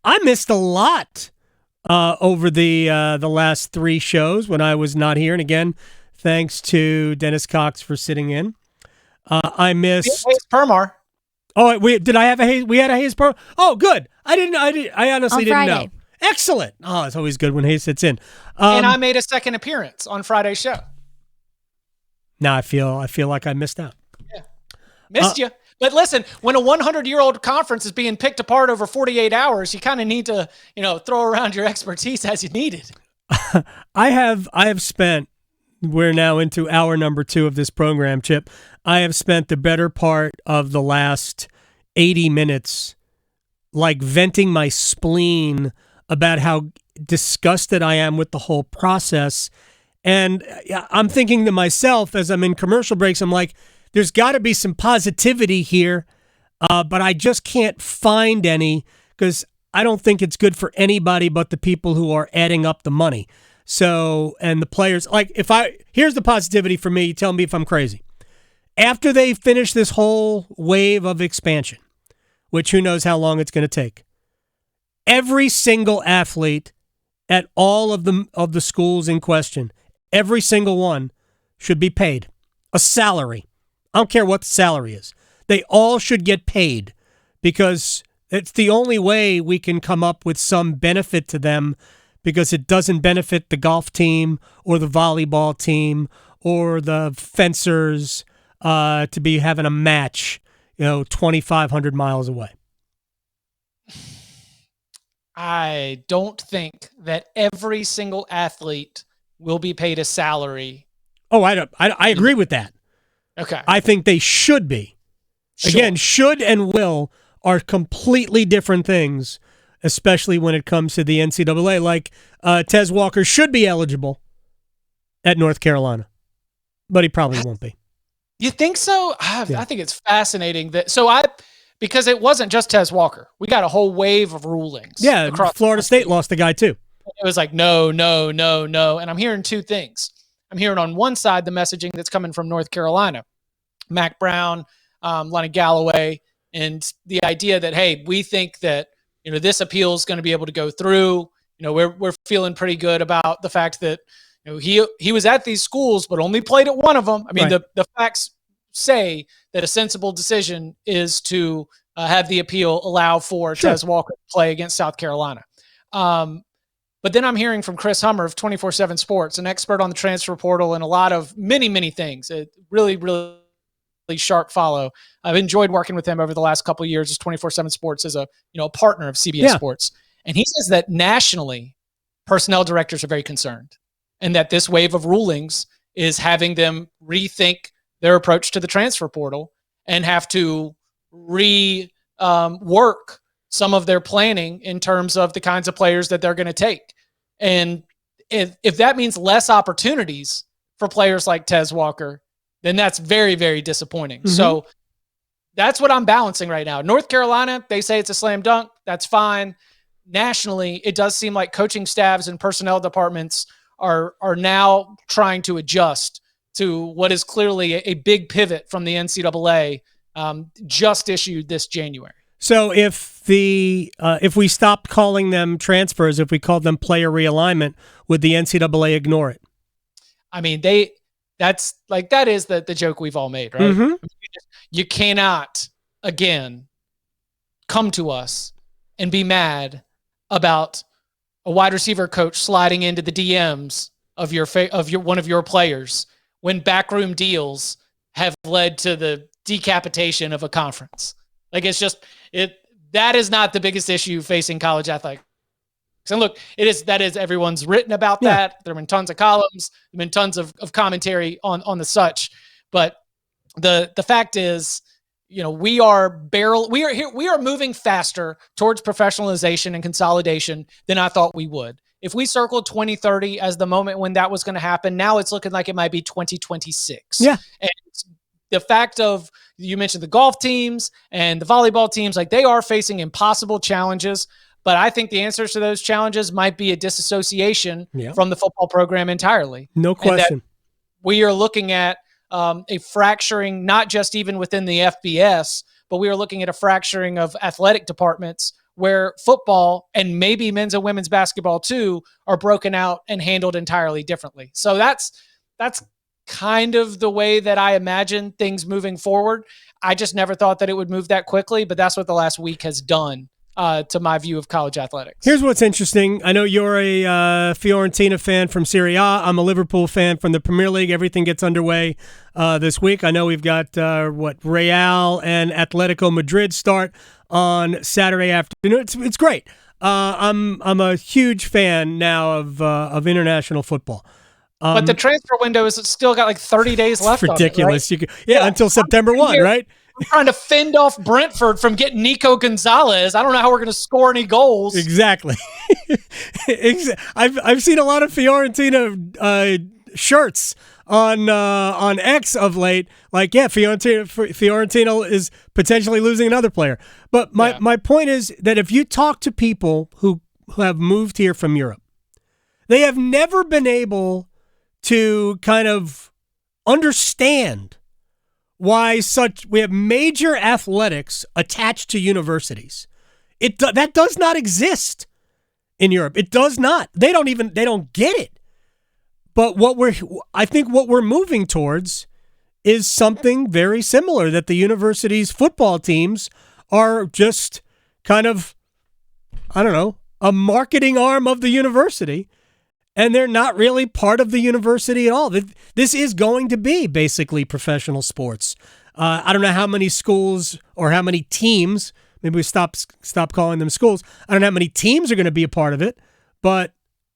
I missed a lot over the last 3 shows when I was not here. And again, thanks to Dennis Cox for sitting in. I missed Hayes Permar. Oh, did I have a Hayes? We had a Hayes Permar. Oh, good. I honestly didn't know. Excellent. Oh, it's always good when Hayes sits in. And I made a second appearance on Friday's show. Now I feel like I missed out. Yeah, missed you. But listen, when a 100-year-old conference is being picked apart over 48 hours, you kind of need to, throw around your expertise as you need it. I have spent. We're now into hour number 2 of this program, Chip. I have spent the better part of the last 80 minutes like venting my spleen about how disgusted I am with the whole process. And I'm thinking to myself as I'm in commercial breaks, I'm like, there's got to be some positivity here, but I just can't find any because I don't think it's good for anybody but the people who are adding up the money. So, and the players, here's the positivity for me, tell me if I'm crazy. After they finish this whole wave of expansion, which who knows how long it's going to take, every single athlete at all of the schools in question, every single one should be paid a salary. I don't care what the salary is. They all should get paid because it's the only way we can come up with some benefit to them, because it doesn't benefit the golf team or the volleyball team or the fencers to be having a match, 2,500 miles away. I don't think that every single athlete will be paid a salary. Oh, I agree with that. Okay. I think they should be. Sure. Again, should and will are completely different things, especially when it comes to the NCAA. Like Tez Walker should be eligible at North Carolina, but he probably won't be. You think so? I think it's fascinating because it wasn't just Tez Walker. We got a whole wave of rulings. Yeah, Florida State lost a guy too. It was like, no. And I'm hearing 2 things. I'm hearing on one side the messaging that's coming from North Carolina, Mac Brown, Lonnie Galloway, and the idea that, hey, we think that this appeal is going to be able to go through. We're feeling pretty good about the fact that he was at these schools but only played at one of them. I mean, right. The facts say that a sensible decision is to have the appeal allow for Tez Walker to play against South Carolina. But then I'm hearing from Chris Hummer of 24/7 Sports, an expert on the transfer portal and a lot of many things. A really, really sharp follow. I've enjoyed working with him over the last couple of years as 24/7 Sports as a partner of CBS Sports. And he says that nationally, personnel directors are very concerned, and that this wave of rulings is having them rethink their approach to the transfer portal and have to rework some of their planning in terms of the kinds of players that they're going to take. And if that means less opportunities for players like Tez Walker, then that's very, very disappointing. Mm-hmm. So that's what I'm balancing right now. North Carolina, they say it's a slam dunk. That's fine. Nationally, it does seem like coaching staffs and personnel departments are now trying to adjust to what is clearly a big pivot from the NCAA just issued this January. So if we stopped calling them transfers, if we called them player realignment, would the NCAA ignore it? I mean, that is the joke we've all made, right? Mm-hmm. You cannot, again, come to us and be mad about a wide receiver coach sliding into the DMs of one of your players when backroom deals have led to the decapitation of a conference. Like, it's just that is not the biggest issue facing college athletics. And look, that is everyone's written about that. There have been tons of columns, there have been tons of commentary on the such. But the fact is, we are moving faster towards professionalization and consolidation than I thought we would. If we circled 2030 as the moment when that was going to happen, now it's looking like it might be 2026. Yeah. And the fact of, you mentioned the golf teams and the volleyball teams, like, they are facing impossible challenges. But I think the answers to those challenges might be a disassociation from the football program entirely. No question. We are looking at a fracturing, not just even within the FBS, but we are looking at a fracturing of athletic departments where football and maybe men's and women's basketball too are broken out and handled entirely differently. So that's kind of the way that I imagine things moving forward. I just never thought that it would move that quickly, but that's what the last week has done to my view of college athletics. Here's what's interesting. I know you're a Fiorentina fan from Serie A. I'm a Liverpool fan from the Premier League. Everything gets underway this week. I know we've got Real and Atletico Madrid start on Saturday afternoon. It's great. I'm a huge fan now of international football. But the transfer window is still got like 30 days left. It's ridiculous. On it, right? Yeah, until September 1, right? I'm trying to fend off Brentford from getting Nico Gonzalez. I don't know how we're going to score any goals. Exactly. I've seen a lot of Fiorentina shirts on X of late. Like, yeah, Fiorentina is potentially losing another player. But my point is that if you talk to people who have moved here from Europe, they have never been able to kind of understand why we have major athletics attached to universities. That does not exist in Europe. It does not. They don't get it. But I think what we're moving towards is something very similar, that the university's football teams are just kind of, I don't know, a marketing arm of the university. And they're not really part of the university at all. This is going to be basically professional sports. I don't know how many schools or how many teams. Maybe we stop calling them schools. I don't know how many teams are going to be a part of it, but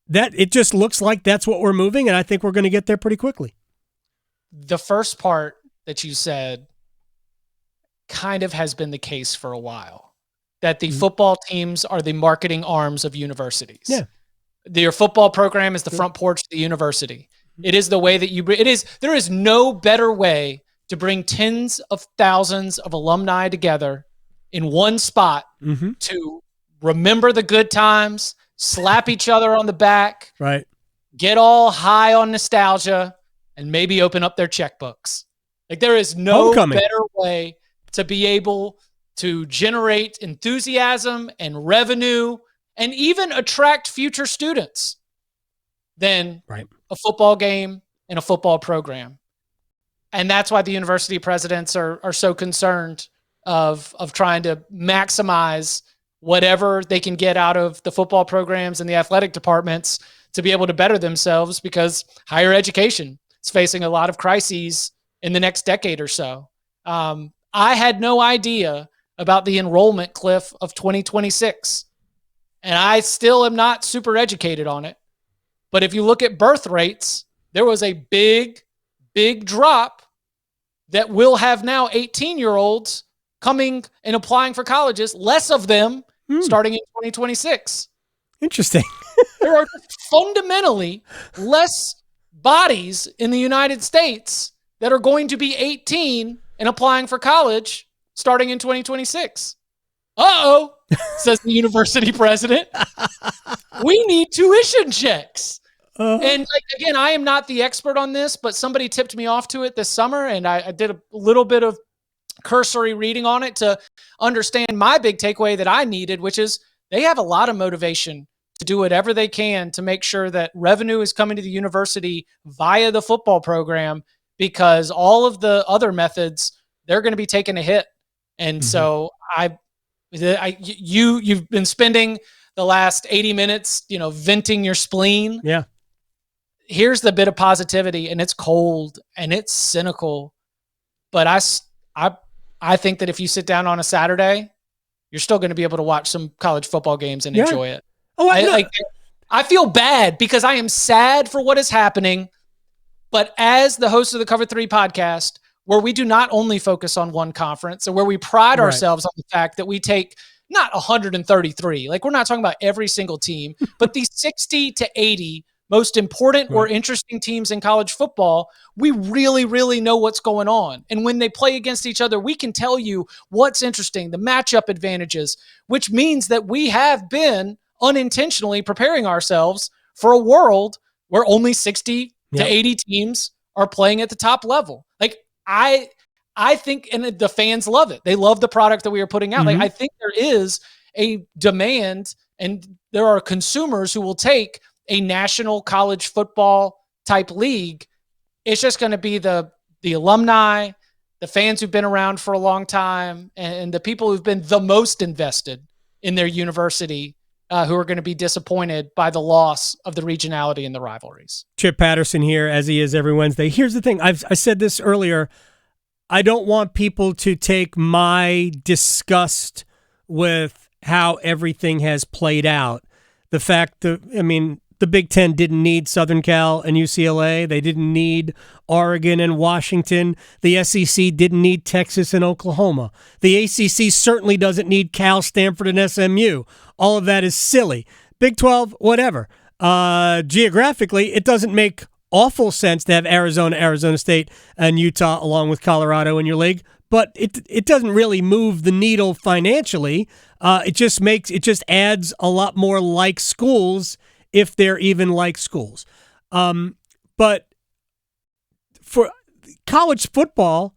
it just looks like that's what we're moving, and I think we're going to get there pretty quickly. The first part that you said kind of has been the case for a while, that the football teams are the marketing arms of universities. Yeah. Your football program is the front porch of the university. It is the way that there is no better way to bring tens of thousands of alumni together in one spot to remember the good times, slap each other on the back, right? Get all high on nostalgia, and maybe open up their checkbooks. Like, there is no better way to be able to generate enthusiasm and revenue and even attract future students than a football game and a football program. And that's why the university presidents are so concerned of trying to maximize whatever they can get out of the football programs and the athletic departments to be able to better themselves, because higher education is facing a lot of crises in the next decade or so. I had no idea about the enrollment cliff of 2026. And I still am not super educated on it. But if you look at birth rates, there was a big, big drop that will have now 18-year-olds coming and applying for colleges, less of them starting in 2026. Interesting. There are fundamentally less bodies in the United States that are going to be 18 and applying for college starting in 2026. Uh-oh, says the university president. We need tuition checks. And again, I am not the expert on this, but somebody tipped me off to it this summer, and I did a little bit of cursory reading on it to understand my big takeaway that I needed, which is they have a lot of motivation to do whatever they can to make sure that revenue is coming to the university via the football program, because all of the other methods, they're going to be taking a hit. And so you've been spending the last 80 minutes, venting your spleen. Yeah. Here's the bit of positivity, and it's cold and it's cynical, but I think that if you sit down on a Saturday, you're still going to be able to watch some college football games and enjoy it. Oh, I feel bad because I am sad for what is happening, but as the host of the Cover 3 podcast, where we do not only focus on one conference, and where we pride ourselves on the fact that we take not 133, like we're not talking about every single team, but the 60 to 80 most important or interesting teams in college football, we really, really know what's going on. And when they play against each other, we can tell you what's interesting, the matchup advantages, which means that we have been unintentionally preparing ourselves for a world where only 60 to 80 teams are playing at the top level. Like, I think, and the fans love it. They love the product that we are putting out. Like, I think there is a demand, and there are consumers who will take a national college football type league. It's just going to be the alumni, the fans who've been around for a long time, and the people who've been the most invested in their university who are going to be disappointed by the loss of the regionality and the rivalries. Chip Patterson here, as he is every Wednesday. Here's the thing. I said this earlier. I don't want people to take my disgust with how everything has played out. The fact that, the Big Ten didn't need Southern Cal and UCLA. They didn't need Oregon and Washington. The SEC didn't need Texas and Oklahoma. The ACC certainly doesn't need Cal, Stanford, and SMU. All of that is silly. Big 12, whatever. Geographically, it doesn't make awful sense to have Arizona, Arizona State, and Utah along with Colorado in your league, but it doesn't really move the needle financially. It just adds a lot more like schools, if they're even like schools. But for college football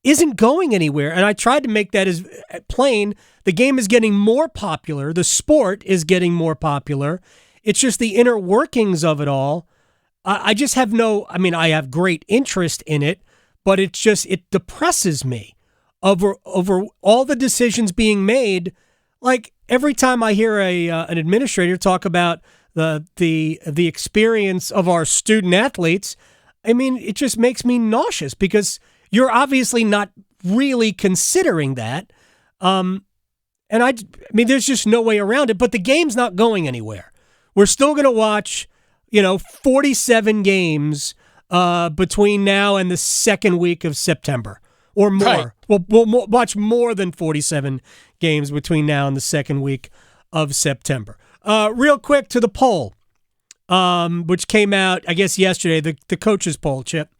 isn't going anywhere. And I tried to make that as plain. The game is getting more popular. The sport is getting more popular. It's just the inner workings of it all. I just have I have great interest in it, but it depresses me over all the decisions being made. Like every time I hear an administrator talk about the experience of our student athletes, it just makes me nauseous because you're obviously not really considering that. And there's just no way around it, but the game's not going anywhere. We're still going to watch, 47 games between now and the second week of September or more. Right. We'll watch more than 47 games between now and the second week of September. Real quick to the poll, which came out, I guess, yesterday, the coaches poll, Chip.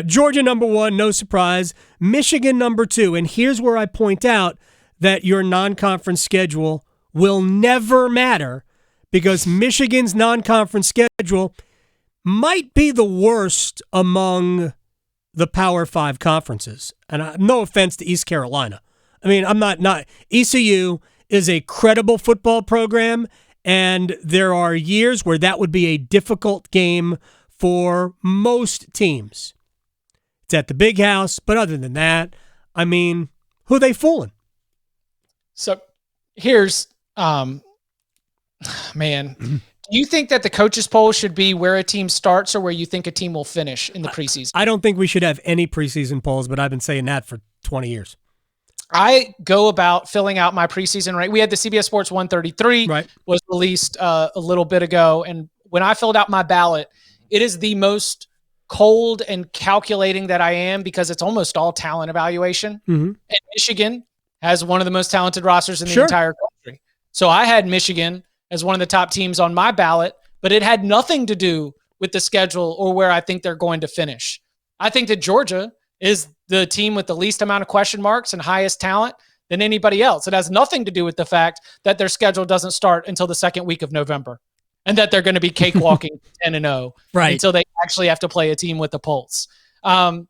Georgia number 1, no surprise. Michigan number 2. And here's where I point out that your non-conference schedule will never matter because Michigan's non-conference schedule might be the worst among the Power 5 conferences. And no offense to East Carolina. I'm not ECU is a credible football program, and there are years where that would be a difficult game for most teams. It's at the Big House, but other than that, who are they fooling? So here's, do you think that the coaches poll should be where a team starts or where you think a team will finish in the preseason? I don't think we should have any preseason polls, but I've been saying that for 20 years. I go about filling out my preseason rank. We had the CBS Sports 133 was released a little bit ago. And when I filled out my ballot, it is the most cold and calculating that I am because it's almost all talent evaluation. Mm-hmm. And Michigan has one of the most talented rosters in the entire country. So I had Michigan as one of the top teams on my ballot, but it had nothing to do with the schedule or where I think they're going to finish. I think that Georgia is the team with the least amount of question marks and highest talent than anybody else. It has nothing to do with the fact that their schedule doesn't start until the second week of November and that they're going to be cakewalking 10-0 until they actually have to play a team with a pulse. I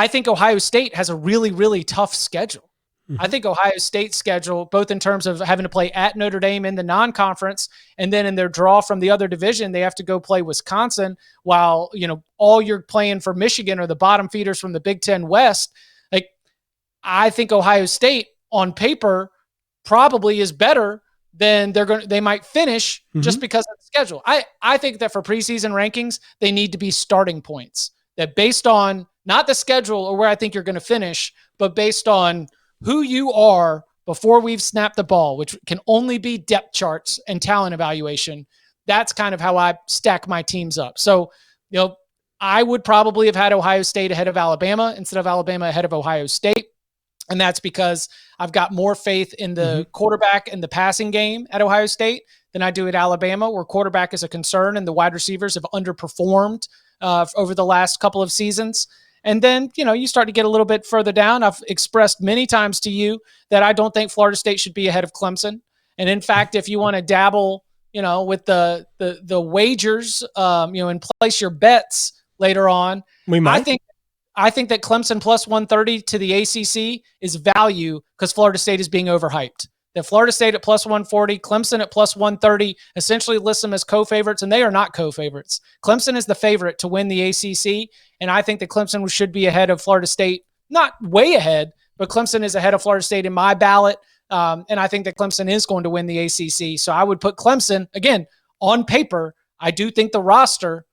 think Ohio State has a really, really tough schedule. Mm-hmm. I think Ohio State's schedule, both in terms of having to play at Notre Dame in the non-conference, and then in their draw from the other division, they have to go play Wisconsin while, all you're playing for Michigan are the bottom feeders from the Big Ten West. I think Ohio State on paper probably is better than they might finish just because of the schedule. I think that for preseason rankings, they need to be starting points that based on not the schedule or where I think you're going to finish, but based on who you are before we've snapped the ball, which can only be depth charts and talent evaluation. That's kind of how I stack my teams up. So, I would probably have had Ohio State ahead of Alabama instead of Alabama ahead of Ohio State. And that's because I've got more faith in the quarterback and the passing game at Ohio State than I do at Alabama, where quarterback is a concern and the wide receivers have underperformed over the last couple of seasons. And then, you start to get a little bit further down. I've expressed many times to you that I don't think Florida State should be ahead of Clemson. And in fact, if you want to dabble, with the wagers, and place your bets later on, we might. I think that Clemson plus 130 to the ACC is value because Florida State is being overhyped. That Florida State at plus 140, Clemson at plus 130 essentially lists them as co-favorites, and they are not co-favorites. Clemson is the favorite to win the ACC, and I think that Clemson should be ahead of Florida State. Not way ahead, but Clemson is ahead of Florida State in my ballot, and I think that Clemson is going to win the ACC. So I would put Clemson, again, on paper. I do think the roster,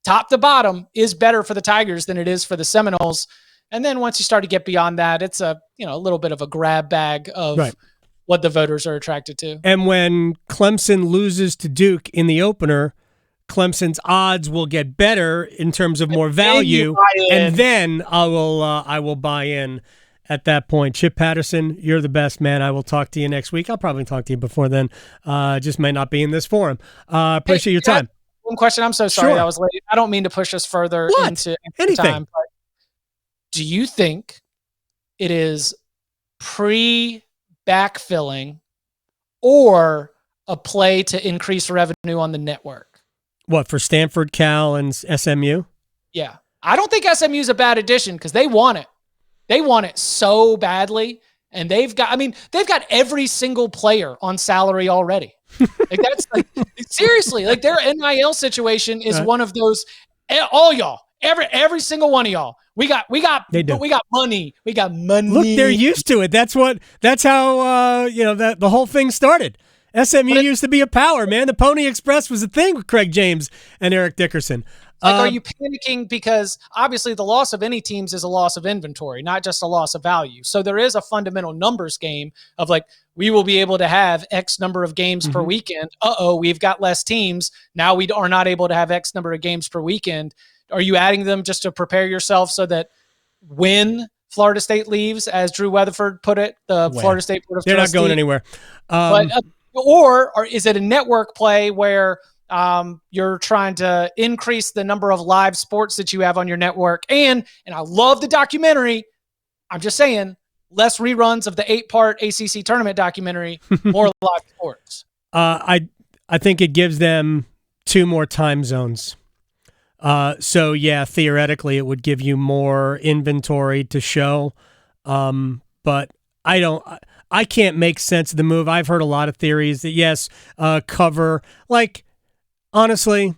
top to bottom, is better for the Tigers than it is for the Seminoles. And then once you start to get beyond that, it's a little bit of a grab bag of what the voters are attracted to. And when Clemson loses to Duke in the opener, Clemson's odds will get better in terms of more value, and then I will buy in at that point. Chip Patterson, you're the best, man. I will talk to you next week. I'll probably talk to you before then. Just may not be in this forum. Appreciate your time. One question. I'm so sorry that was late. I don't mean to push us further into anything. Time, but do you think it is pre-backfilling or a play to increase revenue on the network? What, for Stanford, Cal, and SMU? Yeah. I don't think SMU is a bad addition because they want it. They want it so badly. And they've got every single player on salary already. Seriously, their NIL situation is one of those, all y'all, every single one of y'all. We got money. We got money. Look, they're used to it. That's how the whole thing started. SMU used to be a power, man. The Pony Express was a thing with Craig James and Eric Dickerson. Are you panicking because obviously the loss of any teams is a loss of inventory, not just a loss of value. So there is a fundamental numbers game of we will be able to have X number of games per weekend. We've got less teams. Now we are not able to have X number of games per weekend. Are you adding them just to prepare yourself so that when Florida State leaves, as Drew Weatherford put it, Florida State Board of They're Trustees, not going anywhere. Or is it a network play where you're trying to increase the number of live sports that you have on your network? And I love the documentary. I'm just saying, less reruns of the 8-part ACC tournament documentary, more live sports. I think it gives them 2 more time zones. So yeah, theoretically it would give you more inventory to show. But I can't make sense of the move. I've heard a lot of theories that yes, cover. Honestly,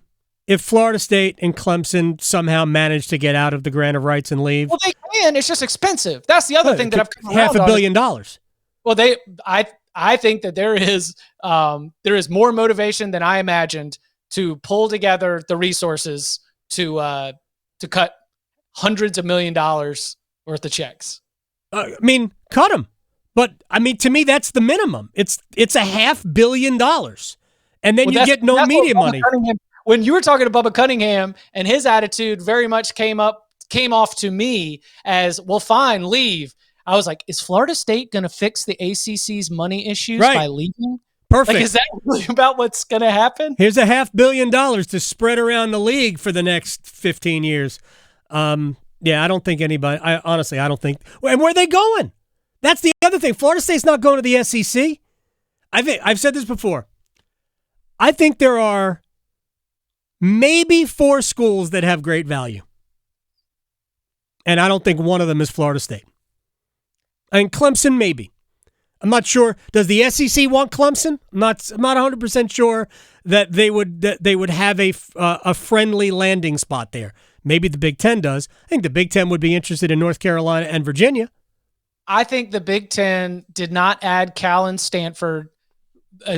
if Florida State and Clemson somehow manage to get out of the grant of rights and leave, well, they can. It's just expensive. That's the other thing that I've come around $500 million. Well, I think that there is more motivation than I imagined to pull together the resources to cut hundreds of $1 million worth of checks. Cut them. But to me, that's the minimum. It's $500 million. And then you get no media money. When you were talking to Bubba Cunningham, and his attitude very much came off to me as, well, fine, leave. I was like, is Florida State going to fix the ACC's money issues by leaving? Perfect. Is that really about what's going to happen? Here's $500 million to spread around the league for the next 15 years. I don't think anybody. I don't think. And where are they going? That's the other thing. Florida State's not going to the SEC. I've said this before. I think there are maybe 4 schools that have great value. And I don't think one of them is Florida State. And Clemson, maybe. I'm not sure. Does the SEC want Clemson? I'm not 100% sure that they would have a friendly landing spot there. Maybe the Big Ten does. I think the Big Ten would be interested in North Carolina and Virginia. I think the Big Ten did not add Cal and Stanford,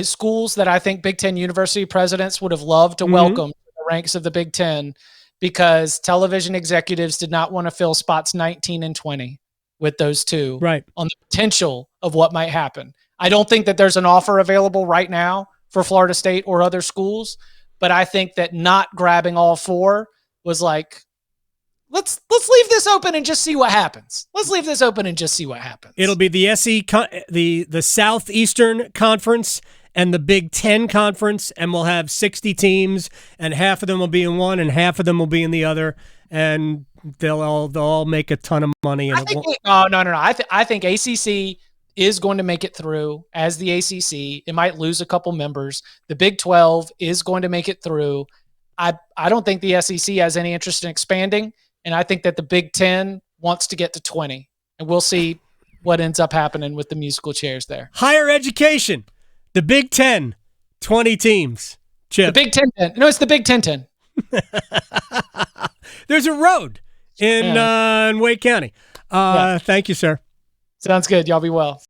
schools that I think Big Ten university presidents would have loved to welcome to the ranks of the Big Ten, because television executives did not want to fill spots 19 and 20 with those two on the potential of what might happen. I don't think that there's an offer available right now for Florida State or other schools, but I think that not grabbing all 4 was like, let's leave this open and just see what happens. It'll be the Southeastern Conference and the Big Ten Conference, and we'll have 60 teams, and half of them will be in one and half of them will be in the other, and they'll all make a ton of money. And I think ACC is going to make it through as the ACC. It might lose a couple members. The Big 12 is going to make it through. I don't think the SEC has any interest in expanding. And I think that the Big Ten wants to get to 20. And we'll see what ends up happening with the musical chairs there. Higher education, the Big Ten, 20 teams. Chip. The Big Ten. No, it's the Big Ten. There's a road in Wake County. Thank you, sir. Sounds good. Y'all be well.